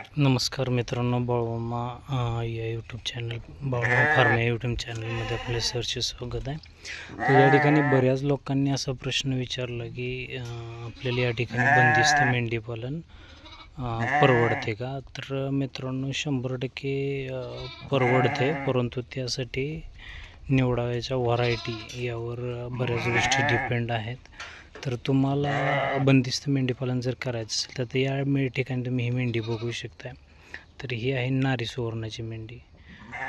नमस्कार मित्रांनो, बाळूमामा या यूट्यूब चॅनल बाळूमामा फार्म या यूट्यूब चॅनलमध्ये आपले सरचे स्वागत आहे. तर या ठिकाणी बऱ्याच लोकांनी असा प्रश्न विचारला की आपल्याला या ठिकाणी बंदिस्त मेंढीपालन परवडते का? तर मित्रांनो, 100% परवडते, परंतु त्यासाठी निवडायच्या व्हरायटी यावर बऱ्याच गोष्टी डिपेंड आहेत. तर तुम्हाला बंदिस्त मेंढीपालन जर करायचं असेल तर या ठिकाणी तुम्ही ही मेंढी बघू शकता. तर ही आहे नारी सुवर्णाची मेंढी.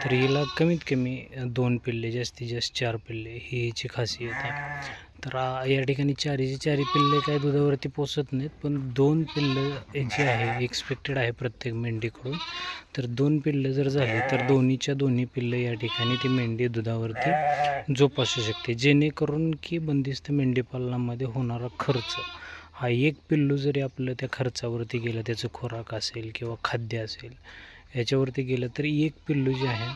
तर हिला कमीत कमी 2 पिल्ले, जास्तीत जास्त 4 पिल्ले ही हिची खासियत आहे. तर या ठिकाणी चारी पिल्ले काय दुधावरती पोचत नाहीत, पण 2 पिल्लं जी आहे एक्सपेक्टेड आहे प्रत्येक मेंढीकडून. तर 2 पिल्लं जर झाली तर दोन्ही पिल्लं या ठिकाणी ती मेंढी दुधावरती जोपासू शकते, जेणेकरून की बंदिस्त मेंढीपालनामध्ये होणारा खर्च हा एक पिल्लू जरी आपलं त्या खर्चावरती गेलं, त्याचं खुराक असेल किंवा खाद्य असेल याच्यावरती गेलं, तर एक पिल्लू जे आहे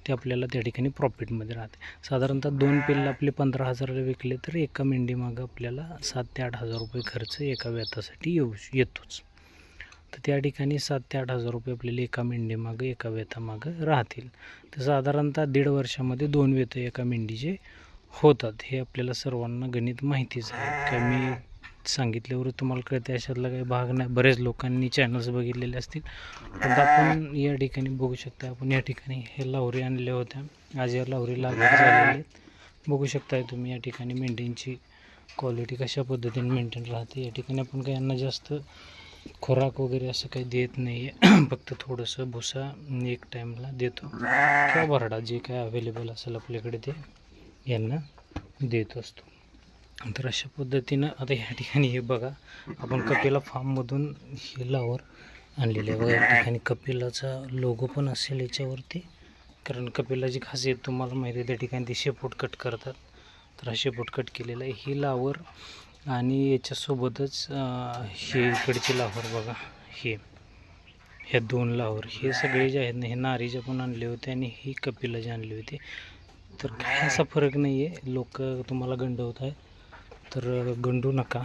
ते आपल्याला त्या ठिकाणी प्रॉफिटमध्ये राहते. साधारणतः 2 पिल्लं आपले 15,000ला विकले तर एका मेंढीमागं आपल्याला 7,000 ते 8,000 रुपये खर्च एका व्यतासाठी येतोच. तर त्या ठिकाणी 7,000 ते 8,000 रुपये आपल्याला एका मेंढीमागं, एका व्यतामागं राहतील. तर साधारणतः 1.5 वर्षामध्ये 2 व्यत एका मेंढीचे होतात. हे आपल्याला सर्वांना गणित माहितीच आहे. का मी सांगितल्यावर तुम्हाला कळते अशातला काही भाग नाही. बरेच लोकांनी चॅनल्स बघितलेले असतील, पण आपण या ठिकाणी बघू शकता. आपण या ठिकाणी हे लावरी आणल्या होत्या. आज या लावरी लागवड झालेल्या आहेत. बघू शकताय तुम्ही या ठिकाणी मेंढींची क्वालिटी कशा पद्धतीने मेंटेन राहते. या ठिकाणी आपण काही यांना जास्त खुराक वगैरे असं काही देत नाही आहे. फक्त थोडंसं भुसा एक टाईमला देतो किंवा भरडा, जे काय अवेलेबल असेल आपल्याकडे ते यांना देत असतो. तर अशा पद्धतीनं आता ह्या ठिकाणी हे बघा, आपण कपिला फार्ममधून हे लावर आणलेले आहे. या ठिकाणी कपिलाचा लोगो पण असेल याच्यावरती, कारण कपिलाची खासियत तुम्हाला माहिती आहे. त्या ठिकाणी ते शेपूट कट करतात, तर हा शेपूट कट केलेला आहे ही लावर. आणि याच्यासोबतच हे इकडची लावर बघा, ह्या 2 लावर, हे सगळे जे आहेत ना, हे नारीचे पण आणले होते आणि ही कपिलाची आणली होती. तर काय असा फरक नाही आहे. लोक तुम्हाला गंडवत आहे, तर गंडू नका.